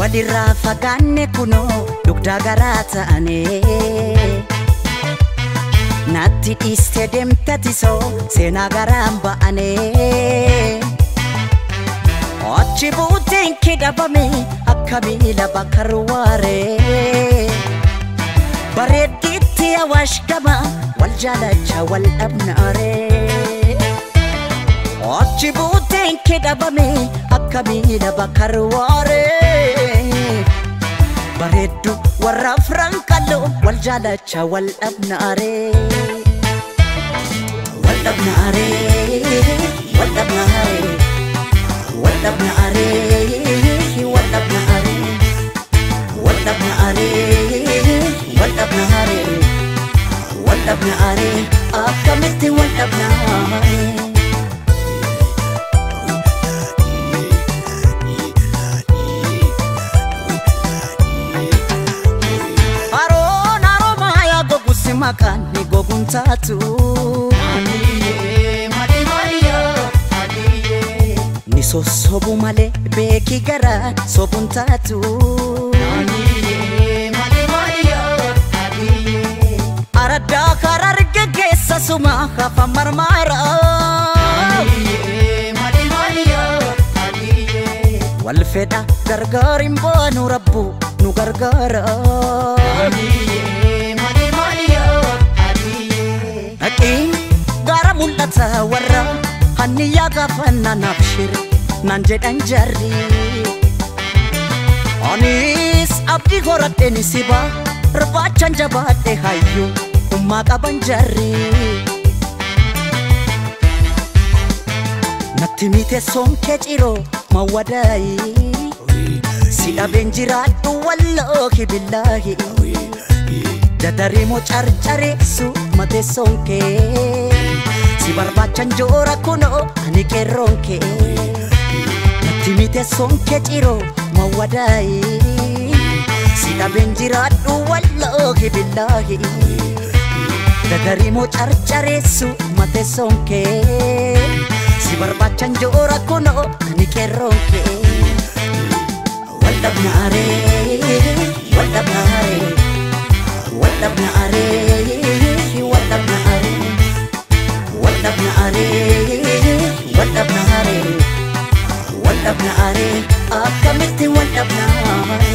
walirraa fagaanne kunoo dugdaa garaa ta'ane natti dhiiste deemtatisoo seenaa garaan ba'ane achi buuteen kee dhabame akka miila bakkarwaare bareeddiitti awaash gama wal jaalacha wal dhabnaare achi buuteen kee dhabame akka miila bakkarwaare bareeddu warra afran qal'oo wal jaalacha wal dhabnaare wal dhabnaare wal dhabnaare wal dhabnaare wal dhabnaare wal dhabnaare wal dhabnaare wal dhabnaare akkamitti wal dhabnaare makan ni gogun tatu adiye mali maliyo adiye ni sobu male beki gara sobun tatu adiye mali maliyo adiye arada karar gegesa suma khafa marmara adiye mali maliyo adiye wal feda gargarim banu rabbu nu gargara adiye gara mul'ata warra hanniyaa gaafanna nabshir nan jedhan jarri anis abdii horadheen siba barbaachan jabaadhe hayyu ummaa qaban jarri natti mite sonkee ciroo mawwadaayi si dhabeen jiraadhu wallaahi billaahi Dadarimo carcareessu mate sonke si barbachan jora kuno ani keronke natti mite sonke ciro mawadai si dhaben jiraadhu wallahi billahi Dadarimo carcareessu mate sonke si barbachan jora kuno ani keronke wal dhabnaare wal dhabnaare wal dhabnaare wal dhabnaare wal dhabnaare wal dhabnaare wal dhabnaare akkamitti wal dhabnaare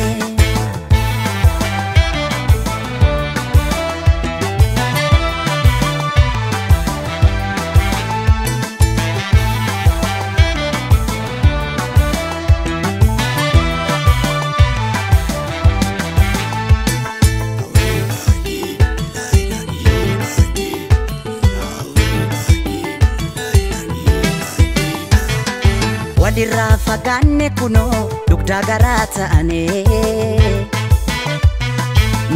walirraa fagaanne kunoo dugdaa garaa ta'ane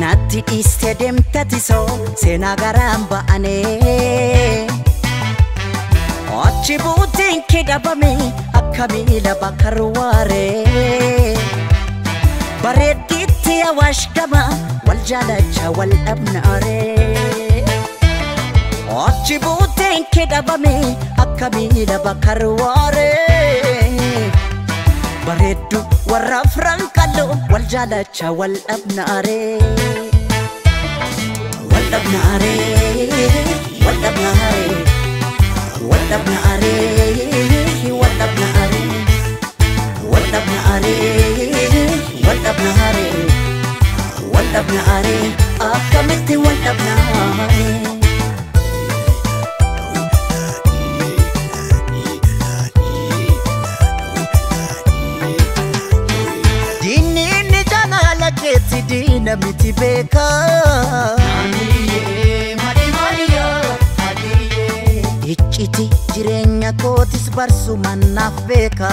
natti dhiiste deemtatisoo seenaa garaan ba'ane achi buuteen kee dhabame akka miila bakkarwaare bareeddiitti awaash gama wal jaalacha wal dhabnaare achi buuteen kee dhabame akka miila bakkarwaare bareeddu warra afran qal'oo wal jaalacha wal dhabnaare wal dhabnaare wal dhabnaare wal dhabnaare wal dhabnaare wal dhabnaare wal dhabnaare wal dhabnaare akkamitti wal dhabnaare dina miti beka adiye mali maliyo adiye ichiti jireenya kootis barsu mannaaf beka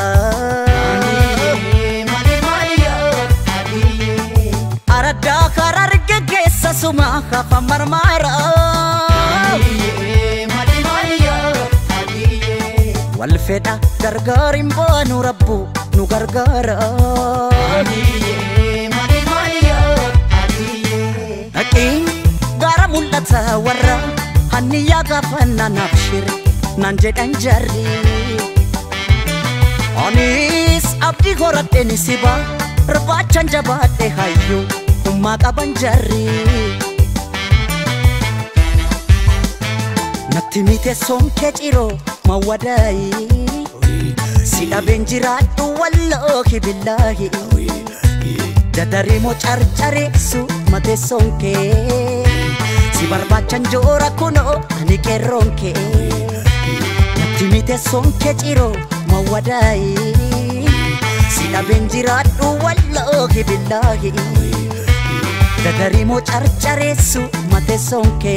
adiye mali maliyo adiye arada karar gegesa suma khafa marmara adiye mali maliyo adiye wal feda gargarim banu rabbu nu gargara adiye gara mul'ata warra hanniyaa gaafanna nabshir nan jedhan jarri anis abdii horadheen siba Rafachan jabaadhe hayyu ummaa qaban jarri natti mite sonke ciro mawadai si dhaben jiraadhu wallahi billahi dadarimo carcareessu mate sonke si barbaachan joora kuno ani qeerronke natti mite sonke ciro mawadai si dhaben jiraadhu wallahi billahi dadarimo carcareessu mate sonke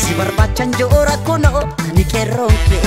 si barbaachan joora kuno ani qeerronke